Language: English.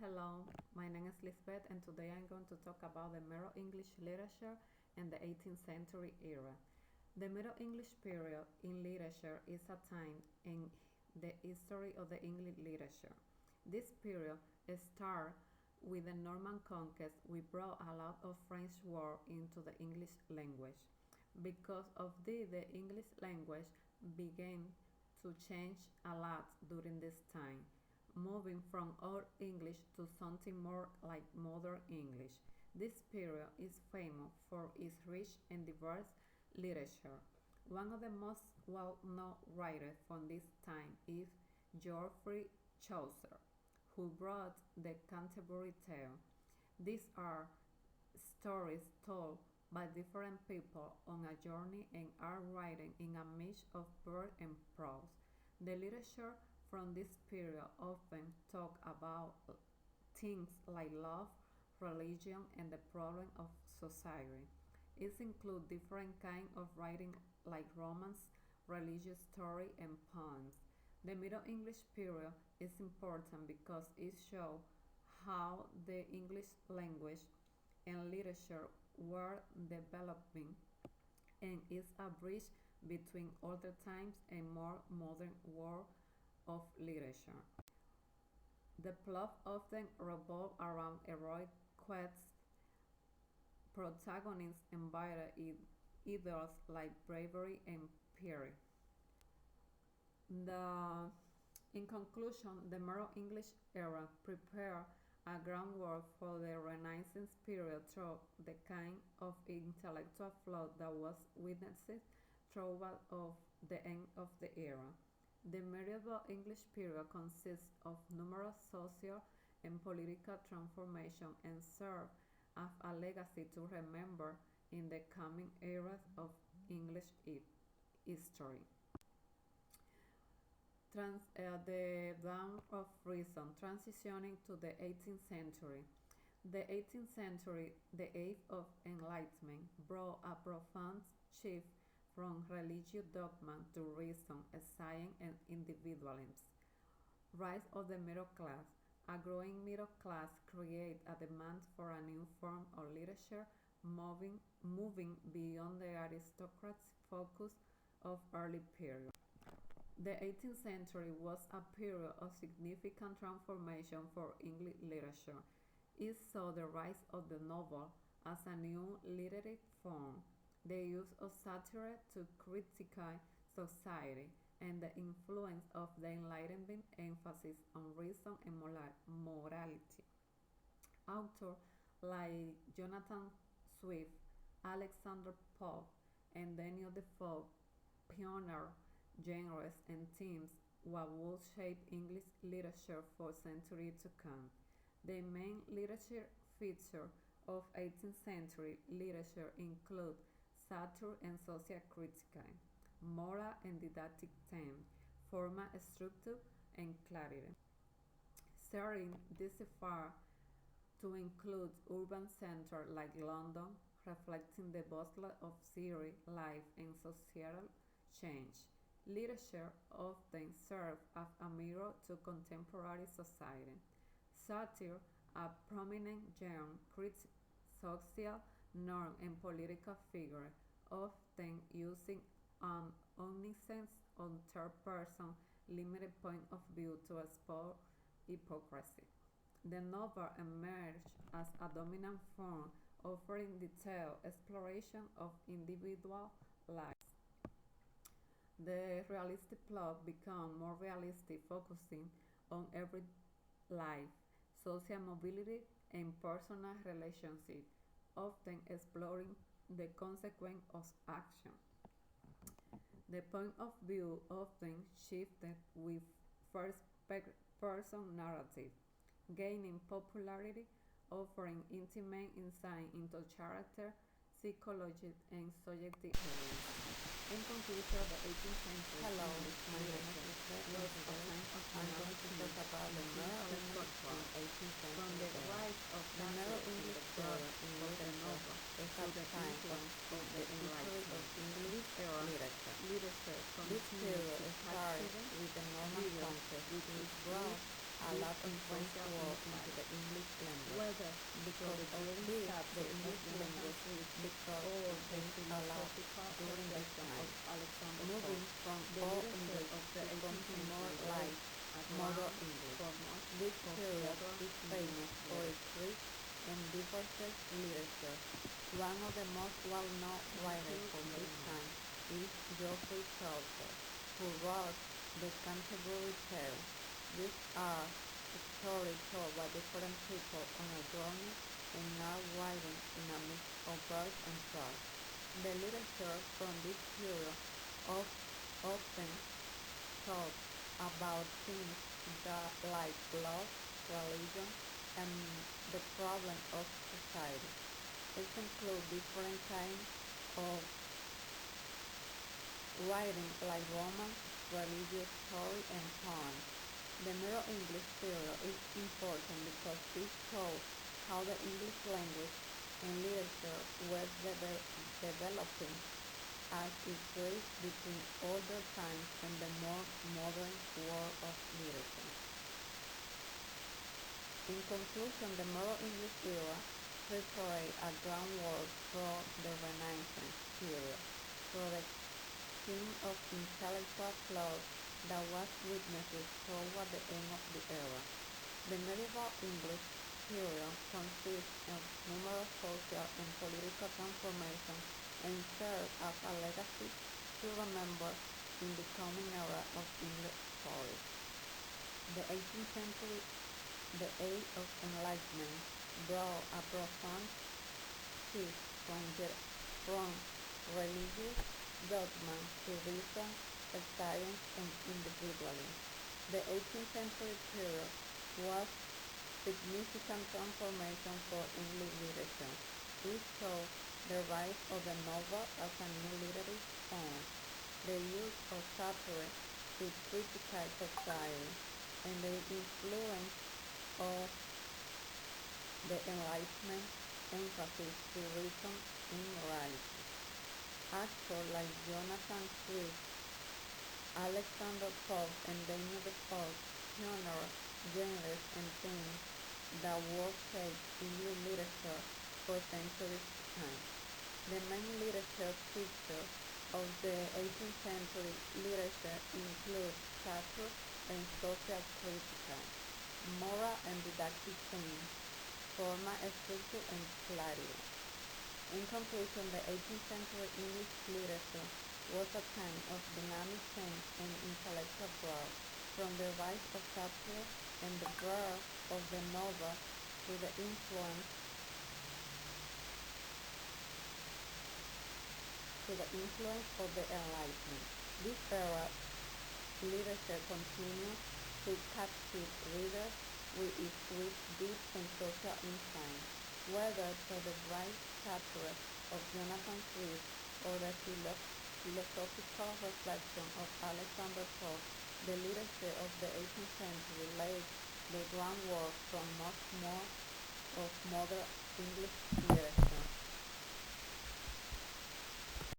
Hello, my name is Lisbeth, and today I'm going to talk about the Middle English literature and the 18th century era. The Middle English period in literature is a time in the history of the English literature. This period started with the Norman conquest, which brought a lot of French words into the English language. Because of this, the English language began to change a lot during this time, moving from Old English to something more like Modern English. This period is famous for its rich and diverse literature. One of the most well-known writers from this time is Geoffrey Chaucer, who wrote the Canterbury Tales. These are stories told by different people on a journey and are written in a mix of verse and prose. The literature from this period often talk about things like love, religion, and the problem of society. It includes different kinds of writing like romance, religious story, and poems. The Middle English period is important because it shows how the English language and literature were developing and is a bridge between older times and more modern world of literature. The plot often revolved around heroic quests, protagonists embodied in ideals like bravery and purity. The, in conclusion, the Middle English era prepared a groundwork for the Renaissance period through the kind of intellectual flow that was witnessed throughout of the end of the era. The medieval English period consists of numerous social and political transformations and serves as a legacy to remember in the coming eras of English history. The dawn of reason, transitioning to the 18th century. The 18th century, the age of enlightenment, brought a profound shift from religious dogma to reason, science, and individualism. Rise of the middle class. A growing middle class created a demand for a new form of literature, moving beyond the aristocrats' focus of early period. The 18th century was a period of significant transformation for English literature. It saw the rise of the novel as a new literary form, the use of satire to criticize society, and the influence of the Enlightenment emphasis on reason and morality. Authors like Jonathan Swift, Alexander Pope, and Daniel Defoe pioneered genres and themes what would shape English literature for centuries to come. The main literature features of 18th century literature include satire and social criticism, moral and didactic themes, formal structure and clarity. Starting this far to include urban centers like London, reflecting the bustle of city life and societal change. Literature often serves as a mirror to contemporary society. Satire, a prominent genre, critiques social norms and political figures, often using an omniscient or third-person limited point of view to expose hypocrisy. The novel emerged as a dominant form, offering detailed exploration of individual lives. The realistic plot became more realistic, focusing on everyday life, social mobility, and personal relationships, often exploring the consequence of action. The point of view often shifted with first-person narrative, gaining popularity, offering intimate insight into character, psychology, and subjective elements. In conclusion, the 18th century Hello, English my name is literature Lisbeth, was and a today time of I'm going to talk about the Middle and English culture. in 18th From century the era. rise of The Middle satire in English the period birth in of the novel literature is to a the time influence of the the history of Enlightenment. English This era, literature. literature This continued period to started captivate with the Norman readers conquest, with which its brought rich a deep lot of French social word into insight, the English language. whether through Because the of brilliant this, the satire of English Jonathan language Swift began or to the change a lot philosophical during this reflection of time, Alexander moving Pope, from the Old literature English of the to 18th something more century laid like a Modern ground English. for much This of the period other is English famous for its literature. rich and diverse literature. One of the most well-known Thank you writers from very this much. time is Geoffrey Chaucer, who wrote the Canterbury Tales. These are stories told by different people on a journey and are written in a mix of verse and prose. The literature from this period often talks about things like love, religion, and the problem of society. It includes different kinds of writing like romance, religious story, and poems. The Middle English period is important because it shows how the English language and literature were developing as it bridged between older times and the more modern world of literature. In conclusion, the Middle English era prepared a groundwork for the Renaissance period, for the kind of intellectual growth that was witnessed toward the end of the era. The medieval English period consists of numerous social and political transformations and serves as a legacy to remember in the coming era of English story. The 18th century, the age of enlightenment, brought a profound shift from religious dogma to reason, science, and individualism. The 18th century period was significant transformation for English literature. It saw the rise of the novel as a new literary form, the use of satire to criticize society, and the influence of the Enlightenment emphasis to reason and morality. Actors like Jonathan Swift, Alexander Pope, and Daniel Defoe pioneered genres and themes that would shape English literature for centuries to come. The main literature features of the 18th century literature include satire and social critique, moral and didactic themes, formal structure and clarity. In conclusion, the 18th century English literature was a time of dynamic change and intellectual growth, from the rise of satire and the birth of the novel to the influence of the Enlightenment. This era literature continues to captivate readers with its rich, deep, and social insight, whether through the bright satire of Jonathan Swift or the philosophical reflection of Alexander Pope. The literature of the 18th century laid the groundwork for much more of modern English literature.